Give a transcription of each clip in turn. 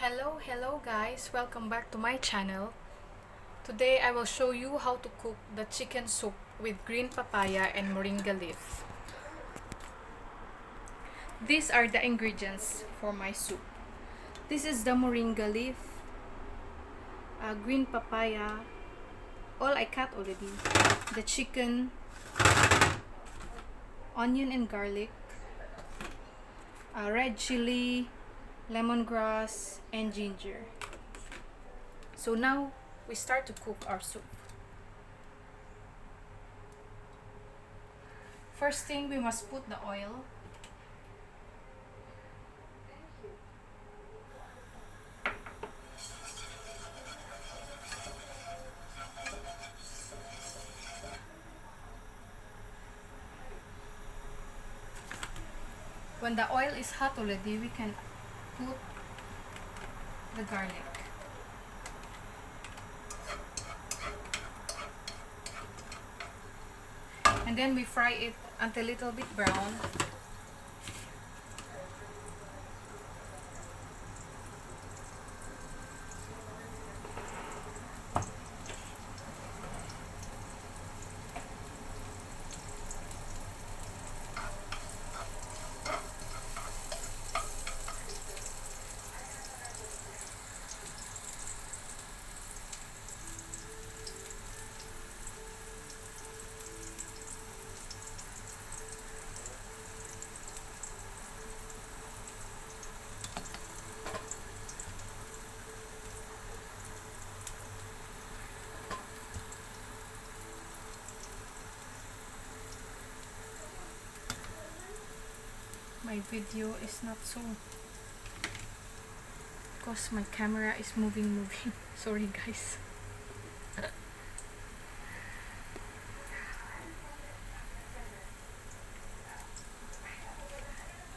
Hello guys, welcome back to my channel. Today I will show you how to cook the chicken soup with green papaya and moringa leaf. These are the ingredients for my soup. This is the moringa leaf, green papaya, all I cut already, the chicken, onion and garlic, red chili, lemongrass, and ginger. So now we start to cook our soup. First thing, we must put the oil. When the oil is hot already, we can put the garlic. And then we fry it until a little bit brown. My video is not so because my camera is moving. Sorry guys.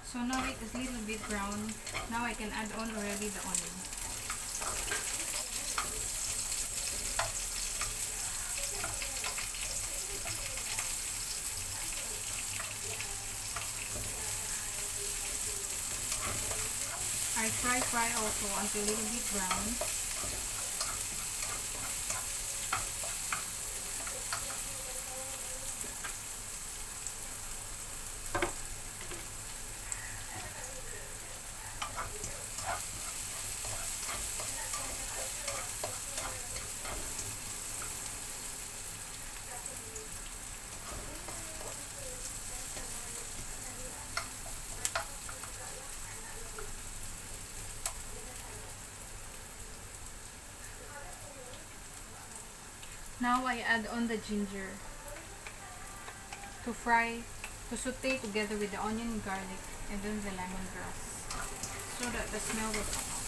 So now it is a little bit brown. Now I can add on already the onion. I fry also until a little bit brown. Now I add on the ginger to fry, to saute together with the onion and garlic, and then the lemongrass so that the smell will come out.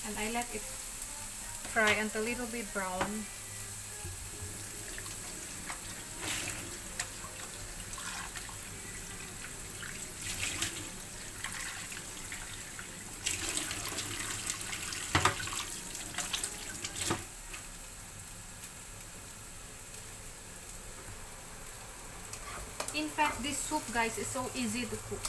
And I let it fry until a little bit brown. In fact, this soup guys is so easy to cook.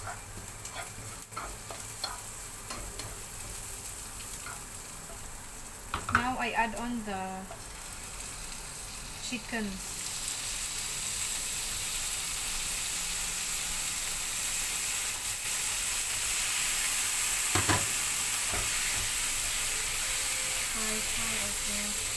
Now I add on the chicken. Fry also.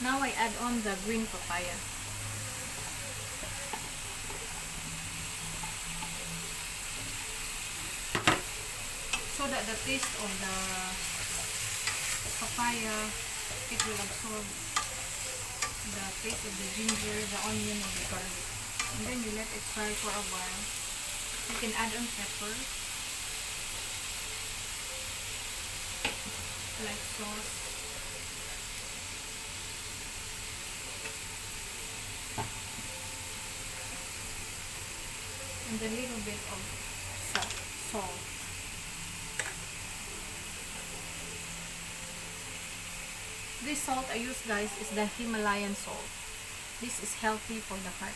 Now I add on the green papaya. So that the taste of the papaya, it will absorb the taste of the ginger, the onion, and the garlic. And then you let it fry for a while. You can add on pepper, like sauce. And a little bit of salt. This salt I use, guys, is the Himalayan salt. This is healthy for the heart.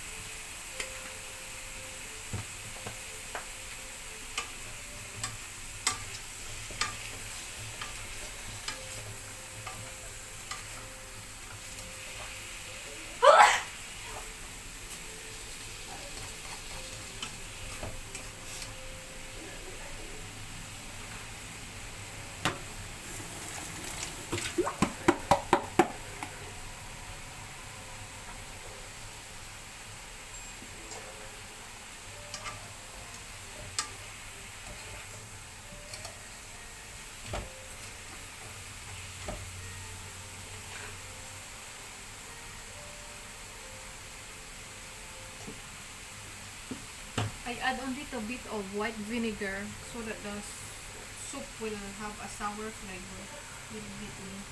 I add a little bit of white vinegar so that the soup will have a sour flavor. Little bit only.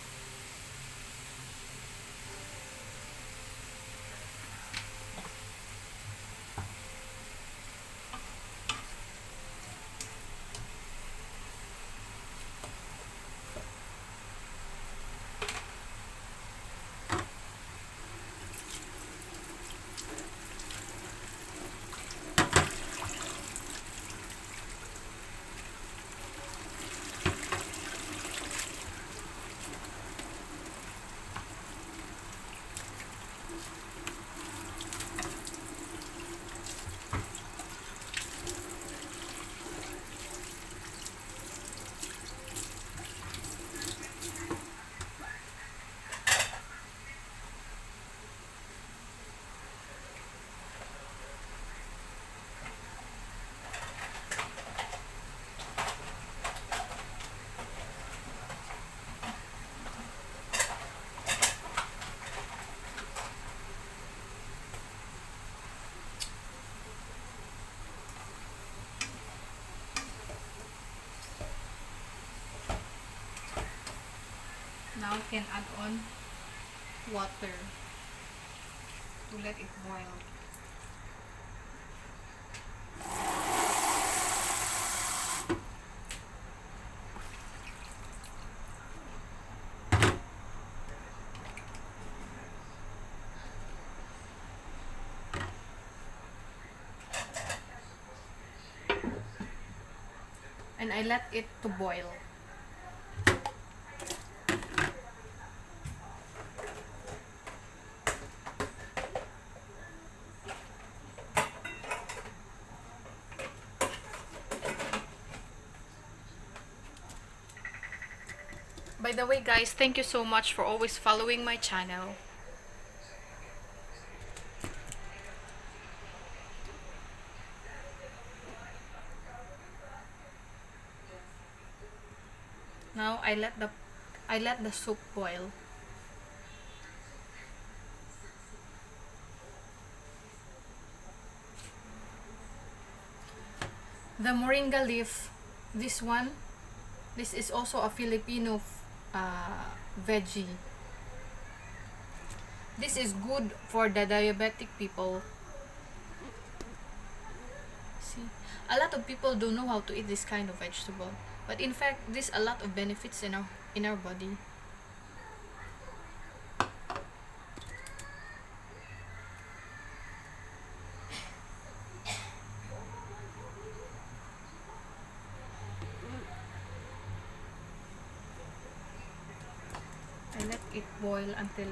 Now you can add on water to let it boil. And I let it to boil. By the way, guys, thank you so much for always following my channel. Now I let the soup boil. The moringa leaf, this is also a Filipino veggie. This is good for the diabetic people. See, a lot of people don't know how to eat this kind of vegetable, but in fact, there's a lot of benefits in our body. I let it boil until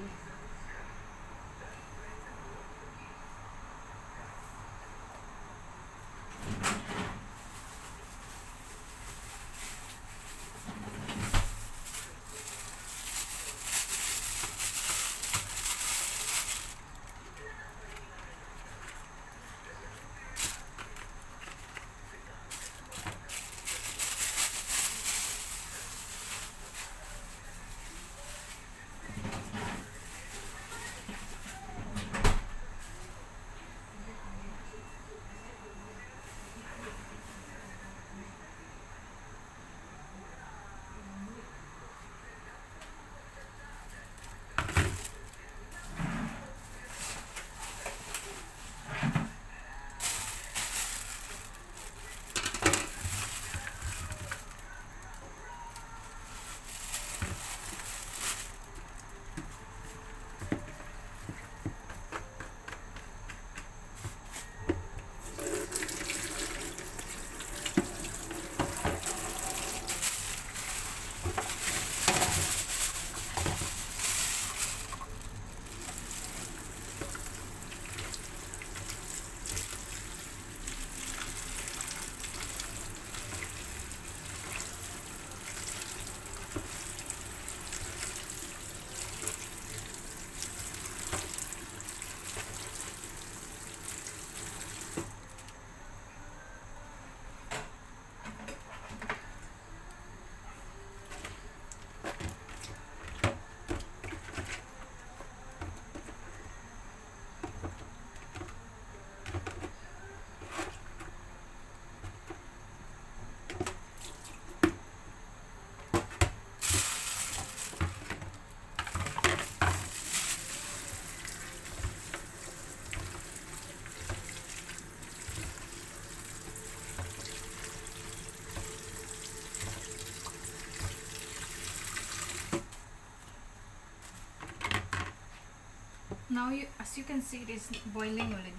Now, as you can see, it is boiling already.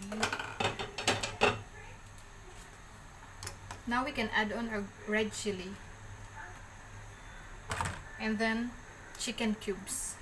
Now we can add on our red chili and then chicken cubes.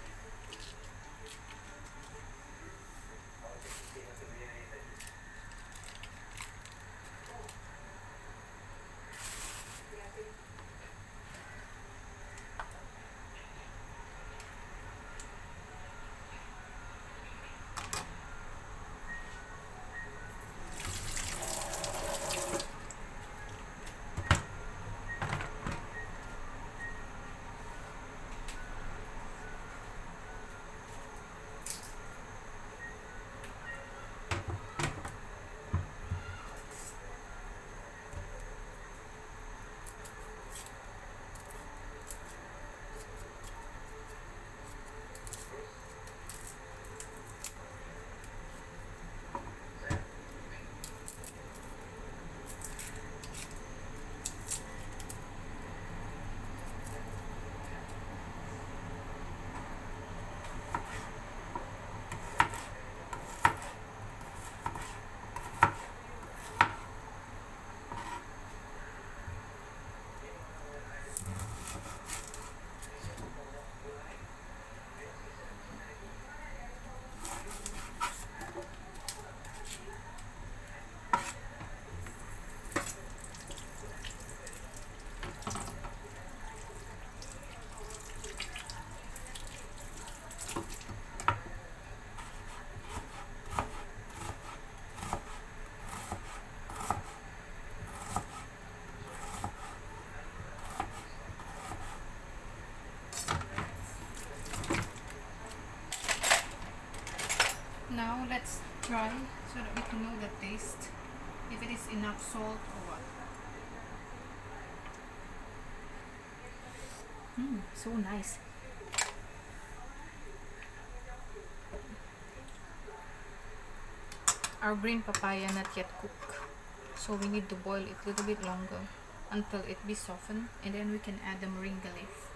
Now let's try so that we can know the taste, if it is enough salt or what. So nice. Our green papaya not yet cooked, so we need to boil it a little bit longer until it be softened, and then we can add the moringa leaf.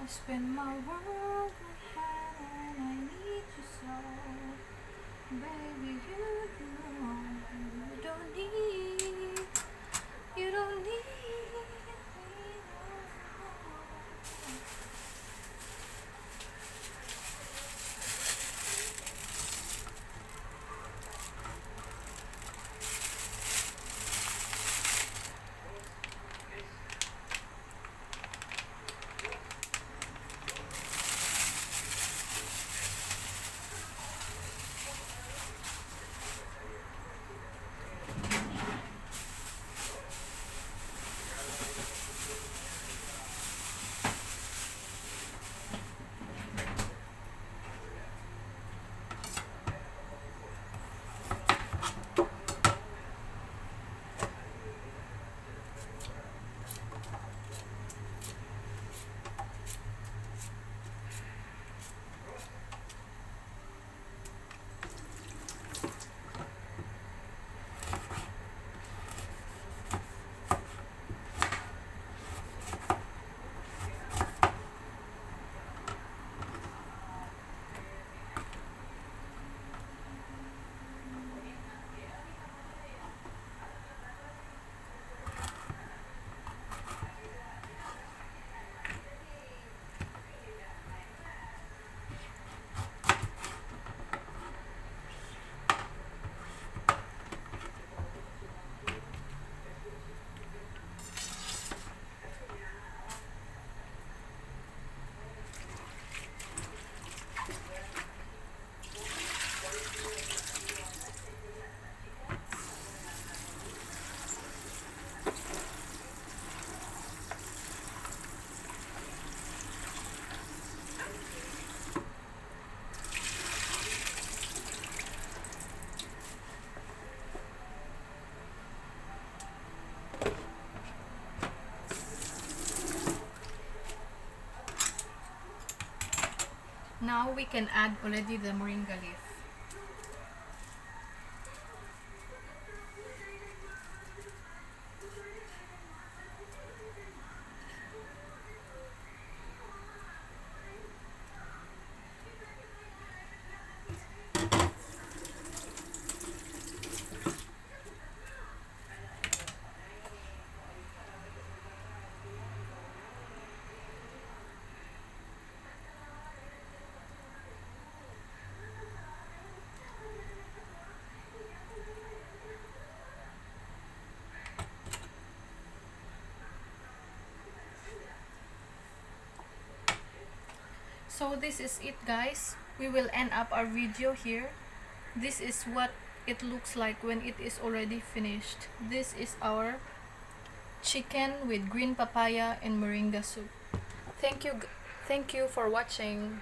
I spend my world in hand and I need you so. Baby, you don't need, you don't need me no more. Now we can add already the moringa leaf. So this is it, guys. We will end up our video here. This is what it looks like when it is already finished. This is our chicken with green papaya and moringa soup. Thank you for watching.